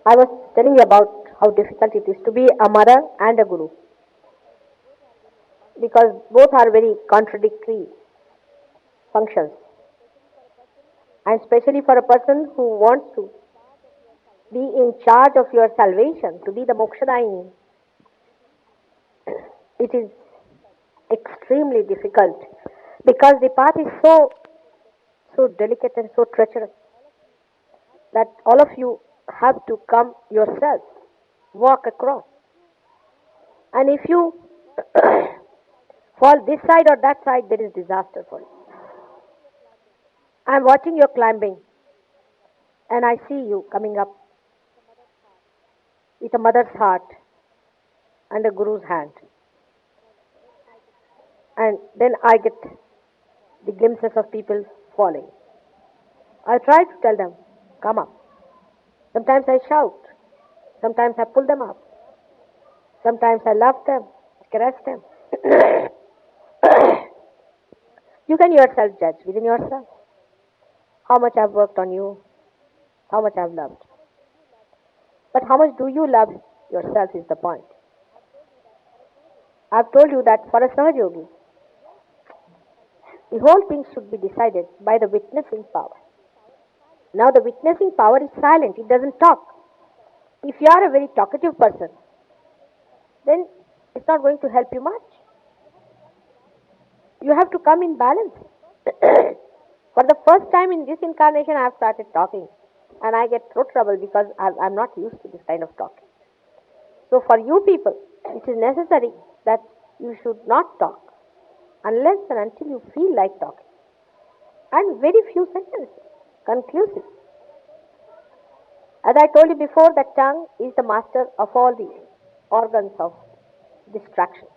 I was telling you about how difficult it is to be a mother and a guru because both are very contradictory functions. And especially for a person who wants to be in charge of your salvation, to be the Mokshadaini, it is extremely difficult because the path is so delicate and so treacherous that all of you have to come yourself, walk across. And if you fall this side or that side, there is disaster for you. I am watching your climbing and I see you coming up with a mother's heart and a guru's hand. And then I get the glimpses of people falling. I try to tell them, come up. Sometimes I shout. Sometimes I pull them up. Sometimes I love them, caress them. You can yourself judge within yourself how much I've worked on you, how much I've loved. But how much do you love yourself is the point. I've told you that for a Sahaja Yogi, the whole thing should be decided by the witnessing power. Now the witnessing power is silent, it doesn't talk. If you are a very talkative person, then it's not going to help you much. You have to come in balance. For the first time in this incarnation, I have started talking and I get throat trouble because I'm not used to this kind of talking. So for you people, it is necessary that you should not talk unless and until you feel like talking. And very few sentences, conclusive. As I told you before, the tongue is the master of all the organs of distraction.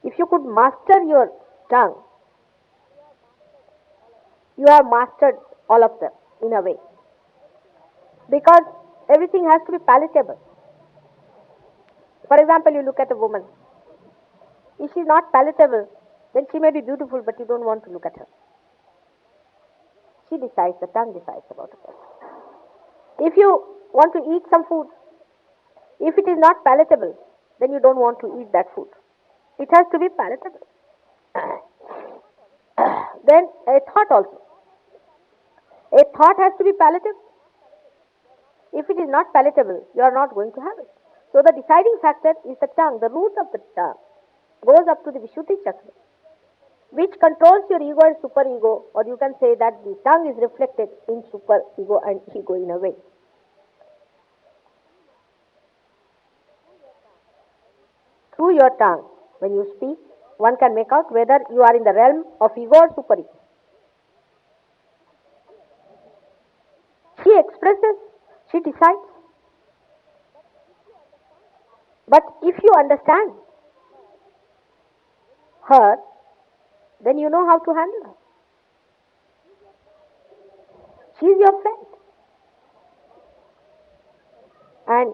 If you could master your tongue, you have mastered all of them in a way. Because everything has to be palatable. For example, you look at a woman. If she is not palatable, then she may be beautiful, but you don't want to look at her. She decides, the tongue decides about a person. If you want to eat some food, if it is not palatable, then you don't want to eat that food. It has to be palatable. Then a thought also. A thought has to be palatable. If it is not palatable, you are not going to have it. So the deciding factor is the tongue. The root of the tongue goes up to the Vishuddhi chakra, which controls your ego and superego, or you can say that the tongue is reflected in superego and ego in a way. Through your tongue, when you speak, one can make out whether you are in the realm of ego or superego. She expresses, she decides. But if you understand her, then you know how to handle her. She is your friend. And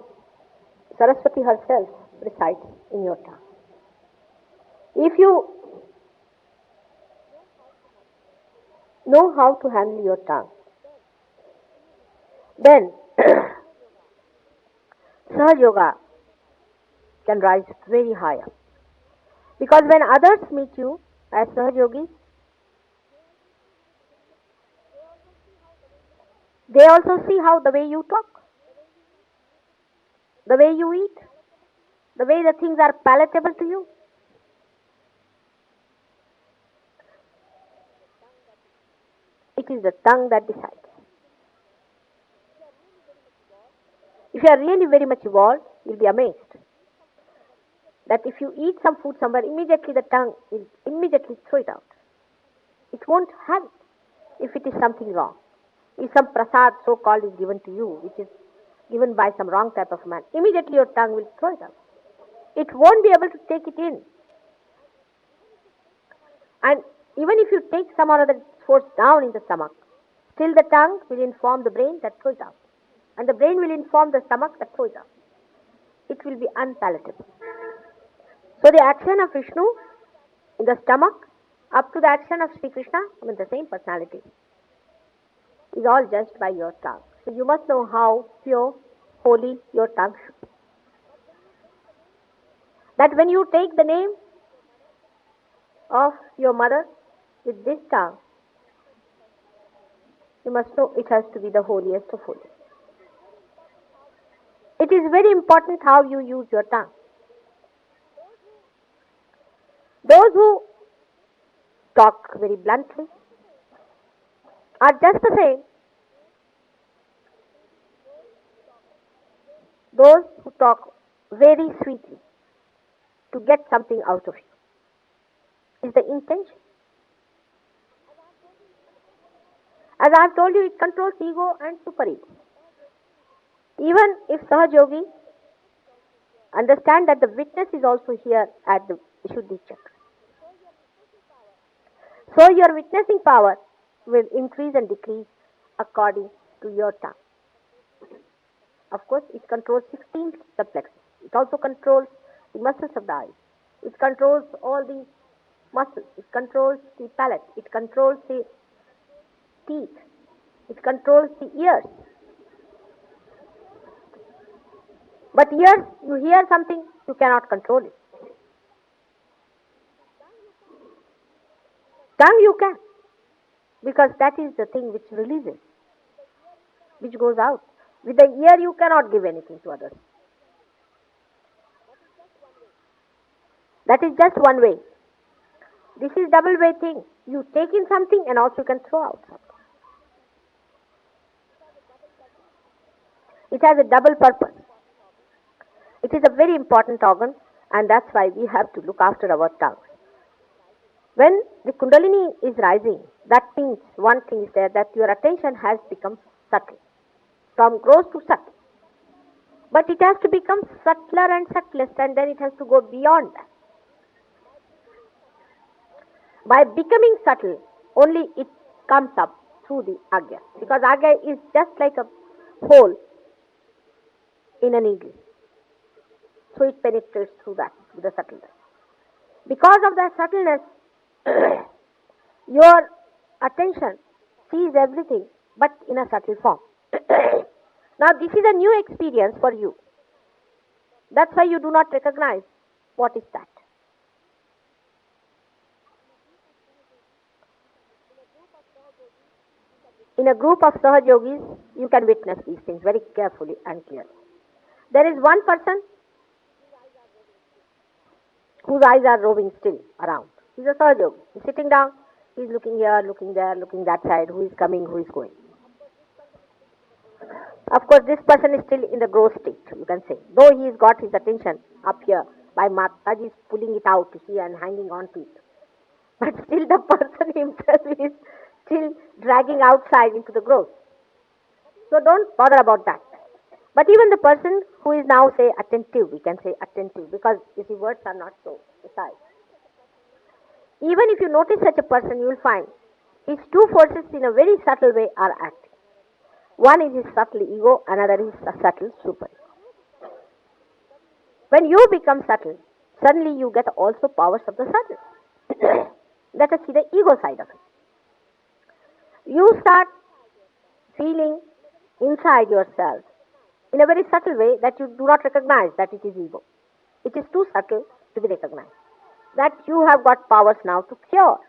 Saraswati herself resides in your tongue. If you know how to handle your tongue, then Sahaja Yoga can rise very high up. Because when others meet you as Sahaja Yogis, they also see how the way you talk, the way you eat, the way the things are palatable to you. It is the tongue that decides. If you are really very much evolved, you will be amazed that if you eat some food somewhere, immediately the tongue will immediately throw it out. It won't have it if it is something wrong. If some prasad so-called is given to you, which is given by some wrong type of man, immediately your tongue will throw it out. It won't be able to take it in. And even if you take some or other force down in the stomach, still the tongue will inform the brain that throw it out. And the brain will inform the stomach that throw it out. It will be unpalatable. So the action of Vishnu in the stomach up to the action of Sri Krishna, the same personality, is all judged by your tongue. So you must know how pure, holy your tongue should be. That when you take the name of your mother with this tongue, you must know it has to be the holiest of holy. It is very important how you use your tongue. Those who talk very bluntly are just the same. Those who talk very sweetly to get something out of you is the intention. As I have told you, it controls ego and superego. Even if Sahaja Yogi understand that the witness is also here at the Vishuddhi Chakra. So your witnessing power will increase and decrease according to your tongue. Of course, it controls 16 subplexes. It also controls the muscles of the eyes. It controls all the muscles. It controls the palate. It controls the teeth. It controls the ears. But ears, you hear something, you cannot control it. Tongue you can, because that is the thing which releases, which goes out. With the ear you cannot give anything to others. That is just one way. This is double way thing. You take in something and also you can throw out something. It has a double purpose. It is a very important organ, and that's why we have to look after our tongue. When the Kundalini is rising, that means one thing is there, that your attention has become subtle, from gross to subtle. But it has to become subtler and subtlest, and then it has to go beyond that. By becoming subtle, only it comes up through the Agya, because Agya is just like a hole in a needle. So it penetrates through that, with the subtleness. Because of that subtleness, your attention sees everything, but in a subtle form. Now this is a new experience for you. That's why you do not recognize what is that. In a group of Sahaja Yogis, you can witness these things very carefully and clearly. There is one person whose eyes are roving still around. He's a Sahaja Yogi. He's sitting down, he's looking here, looking there, looking that side, who is coming, who is going. Of course, this person is still in the gross state, you can say. Though he's got his attention up here, by Mataji is pulling it out, you see, and hanging on to it. But still the person himself is still dragging outside into the gross. So don't bother about that. But even the person who is now, say, attentive, we can say attentive, because you see, words are not so precise. Even if you notice such a person, you will find his two forces in a very subtle way are acting. One is his subtle ego, another is a subtle super. When you become subtle, suddenly you get also powers of the subtle. Let us see the ego side of it. You start feeling inside yourself in a very subtle way that you do not recognize that it is ego. It is too subtle to be recognized. That you have got powers now to cure.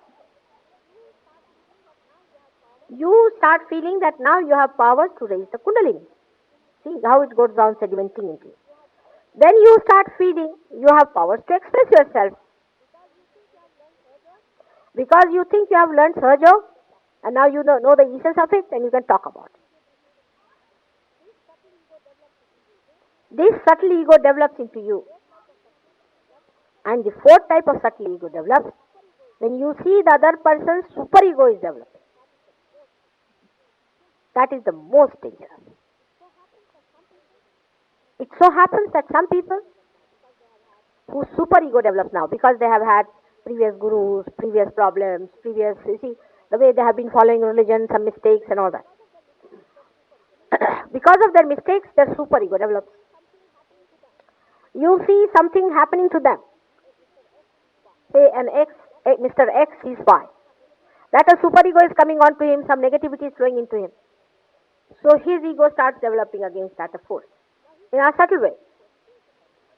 You start feeling that now you have powers to raise the Kundalini. See how it goes down sedimenting into you. Then you start feeling you have powers to express yourself. Because you think you have learned Sahaja, and now you know the essence of it, and you can talk about it. This subtle ego develops into you. And the fourth type of subtle ego develops when you see the other person's super ego is developing. That is the most dangerous. It so happens that some people whose super ego develops now because they have had previous gurus, previous problems, you see, the way they have been following religion, some mistakes and all that. Because of their mistakes, their super ego develops. You see something happening to them. Say Mr. X is Y. That a super ego is coming on to him, some negativity is flowing into him. So his ego starts developing against that force in a subtle way.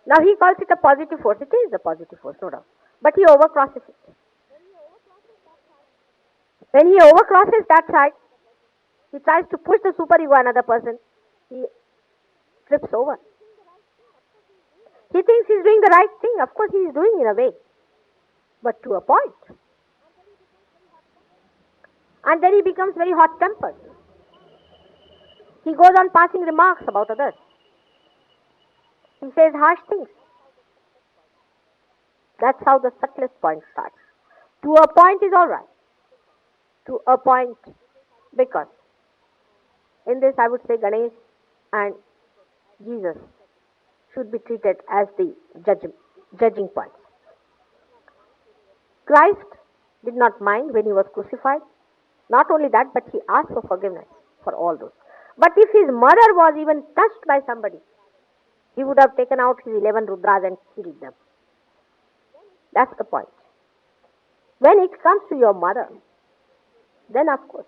Now he calls it a positive force. It is a positive force, no doubt. But he overcrosses it. When he overcrosses that side, he tries to push the superego another person. He trips over. He thinks he's doing the right thing. Of course, he is doing in a way, but to a point. And then he becomes very hot-tempered. He goes on passing remarks about others. He says harsh things. That's how the subtlest point starts. To a point is all right. To a point, because in this I would say Ganesh and Jesus should be treated as the judging points. Christ did not mind when he was crucified. Not only that, but he asked for forgiveness for all those. But if his mother was even touched by somebody, he would have taken out his 11 Rudras and killed them. That's the point. When it comes to your mother, then of course,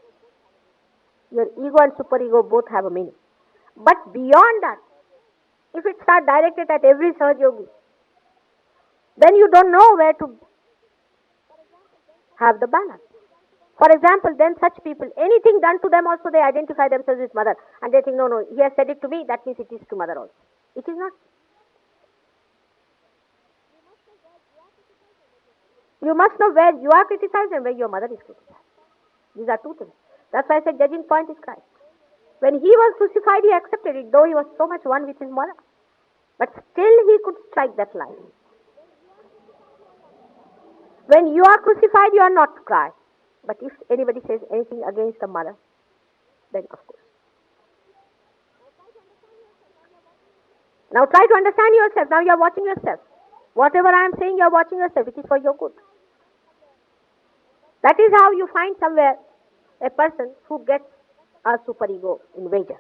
your ego and superego both have a meaning. But beyond that, if it starts directed at every Sahaja yogi, then you don't know where to have the balance. For example, then such people, anything done to them also, they identify themselves with mother. And they think, no, he has said it to me, that means it is to mother also. It is not. You must know where you are criticized and where your mother is criticized. These are two things. That's why I said judging point is Christ. When he was crucified, he accepted it, though he was so much one with his mother. But still he could strike that line. When you are crucified, you are not to cry. But if anybody says anything against the mother, then of course. Now try to understand yourself. Now you are watching yourself. Whatever I am saying, you are watching yourself. It is for your good. That is how you find somewhere a person who gets a superego invasion.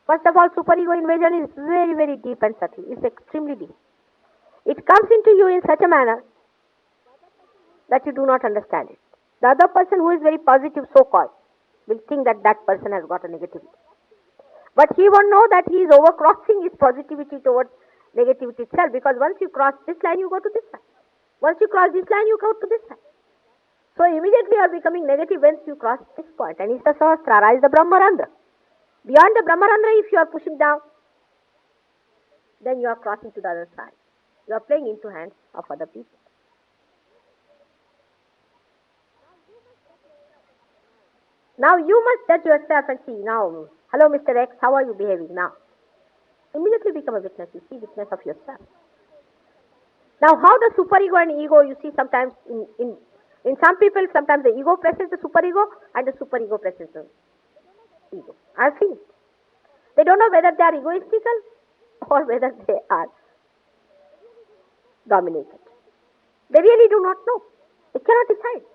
First of all, superego invasion is very, very deep and subtle. It's extremely deep. It comes into you in such a manner that you do not understand it. The other person who is very positive, so-called, will think that that person has got a negativity. But he won't know that he is overcrossing his positivity towards negativity itself, because once you cross this line, you go to this side. Once you cross this line, you go to this side. So immediately you are becoming negative once you cross this point. And it's the Sahasrara, is the Brahmarandra. Beyond the Brahmarandra, if you are pushing down, then you are crossing to the other side. You are playing into hands of other people. Now you must judge yourself and see, now, hello Mr. X, how are you behaving now? Immediately become a witness. You see witness of yourself. Now how the superego and ego, you see sometimes in some people, sometimes the ego presses the superego and the superego presses the ego. I've seen it. They don't know whether they are egoistical or whether they are dominated. They really do not know. They cannot decide.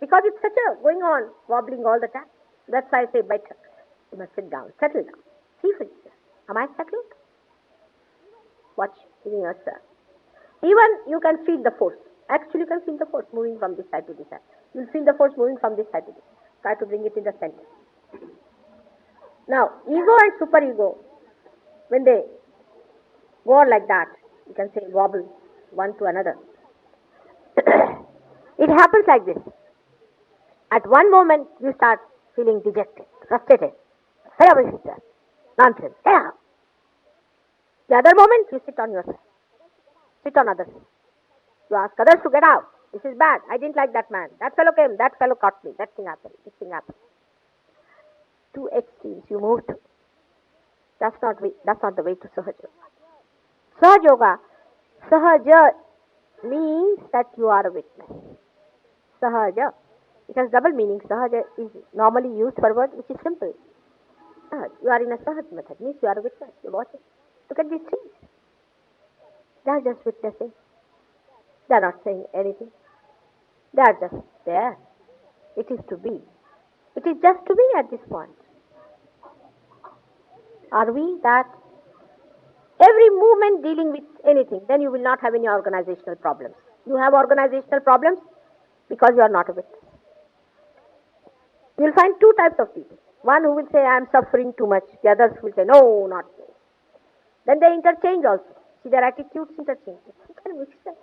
Because it's such a going on, wobbling all the time. That's why I say better. You must sit down, settle down. See for yourself. Am I settled? Watch within yourself. Even you can feel the force. Actually, you can feel the force moving from this side to this side. You'll feel the force moving from this side to this. Try to bring it in the center. Now, ego and superego, when they go on like that, you can say wobble one to another. It happens like this. At one moment, you start feeling dejected, frustrated. Nonsense. Yeah. The other moment, you sit on yourself. Sit on others. You ask others to get out. This is bad. I didn't like that man. That fellow came. That fellow caught me. That thing happened. This thing happened. Two extremes you move to. That's not the way to Sahaja Yoga. Sahaja Yoga. Sahaja means that you are a witness. Sahaja. It has double meaning. Sahaja is normally used for a word which is simple. You are in a Sahaja method. Means you are a witness. You watch it. Look at these trees. They are just witnessing. They are not saying anything. They are just there. It is to be. It is just to be at this point. Are we that? Every movement dealing with anything, then you will not have any organizational problems. You have organizational problems because you are not a witness. You will find two types of people. One who will say, I am suffering too much. The others will say, no, not me. Then they interchange also. See, their attitudes interchange. You can mix them.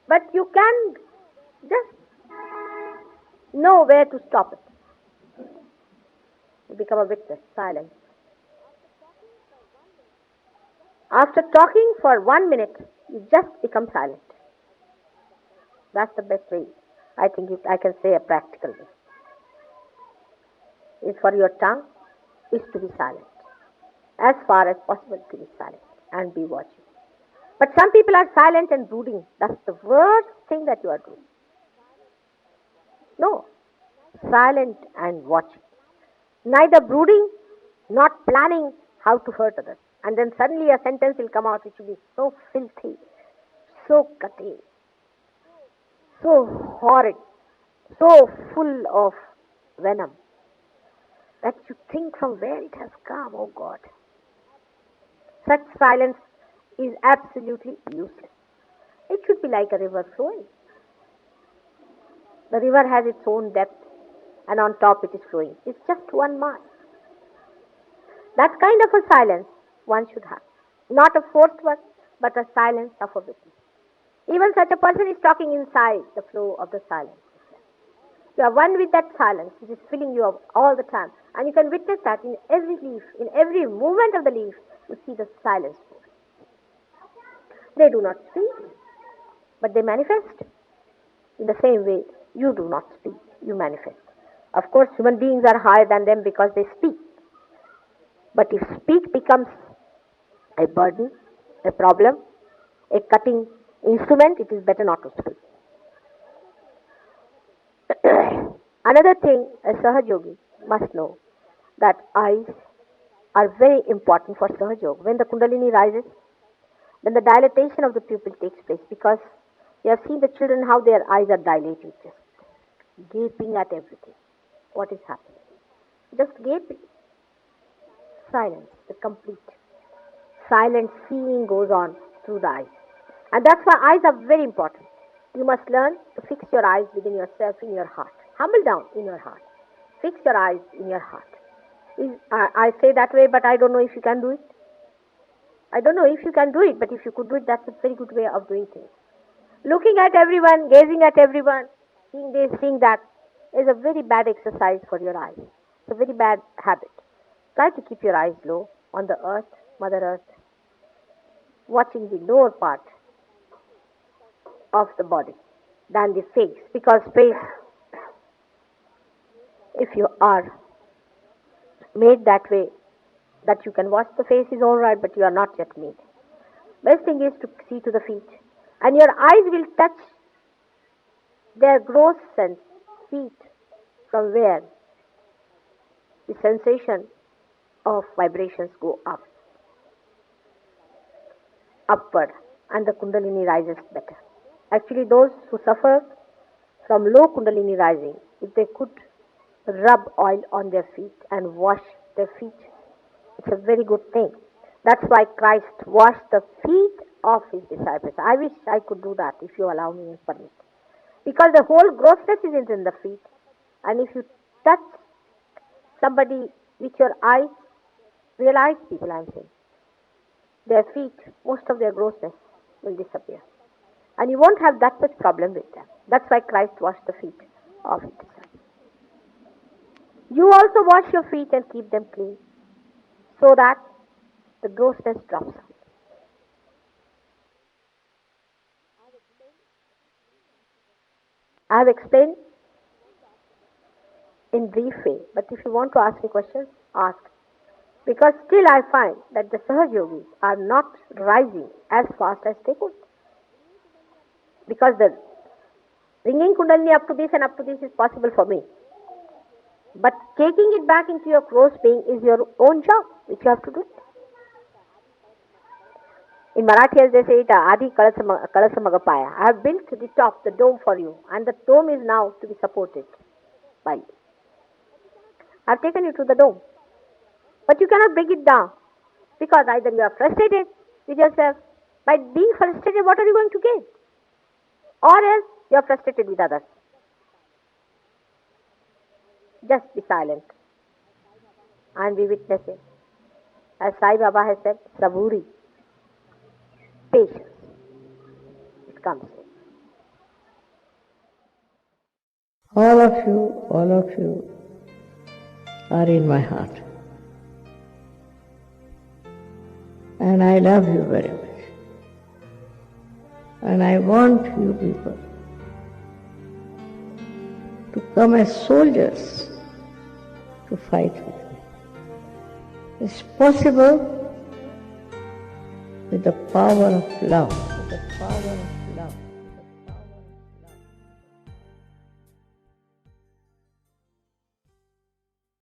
But you can just know where to stop it. You become a witness, silent. After talking for 1 minute, you just become silent. That's the best way. I think I can say a practical way. Is for your tongue is to be silent. As far as possible to be silent and be watching. But some people are silent and brooding. That's the worst thing that you are doing. No. Silent and watching. Neither brooding, not planning how to hurt others. And then suddenly a sentence will come out which will be so filthy, so cutting, so horrid, so full of venom that you think from where it has come, oh God. Such silence is absolutely useless. It should be like a river flowing. The river has its own depth and on top it is flowing. It's just 1 mile. That kind of a silence one should have. Not a forced one, but a silence of a witness. Even such a person is talking inside the flow of the silence. You are one with that silence which is filling you up all the time. And you can witness that in every leaf, in every movement of the leaf, you see the silence. They do not speak, but they manifest. In the same way, you do not speak, you manifest. Of course, human beings are higher than them because they speak. But if speak becomes a burden, a problem, a cutting instrument, it is better not to speak. Another thing a Sahaja Yogi must know, that eyes are very important for Sahaja Yoga. When the Kundalini rises, then the dilatation of the pupil takes place, because you have seen the children how their eyes are dilated, just gaping at everything. What is happening? Just gaping. Silence, the complete silent seeing goes on through the eyes. And that's why eyes are very important. You must learn to fix your eyes within yourself, in your heart. Humble down in your heart. Fix your eyes in your heart. I say that way, but I don't know if you can do it. I don't know if you can do it, but if you could do it, that's a very good way of doing things. Looking at everyone, gazing at everyone, seeing this, seeing that, is a very bad exercise for your eyes. It's a very bad habit. Try to keep your eyes low on the earth, Mother Earth, watching the lower part of the body than the face, because face, if you are made that way, that you can watch the face is all right, but you are not yet made. Best thing is to see to the feet, and your eyes will touch their gross sense, feet, from where the sensation of vibrations go up, upward, and the Kundalini rises better. Actually, those who suffer from low Kundalini rising, if they could rub oil on their feet and wash their feet, it's a very good thing. That's why Christ washed the feet of his disciples. I wish I could do that, if you allow me and permit. Because the whole grossness is in the feet. And if you touch somebody with your eyes, realize, people, I am saying, their feet, most of their grossness will disappear. And you won't have that much problem with them. That's why Christ washed the feet of his disciples. You also wash your feet and keep them clean, so that the grossness drops out. I have explained in brief way, but if you want to ask me questions, ask. Because still I find that the Sahaja Yogis are not rising as fast as they could. Because the bringing Kundalini up to this and up to this is possible for me. But taking it back into your gross being is your own job, which you have to do. In Marathi, as they say it, Adi Kalasa Magapaya. I have built the top, the dome for you, and the dome is now to be supported by you. I have taken you to the dome. But you cannot bring it down, because either you are frustrated with yourself. By being frustrated, what are you going to gain? Or else you are frustrated with others. Just be silent and be witnessing. As Sai Baba has said, saburi, patience. It comes in. All of you are in my heart. And I love you very much. And I want you people to come as soldiers to fight with me. It's possible with the power of love, with the power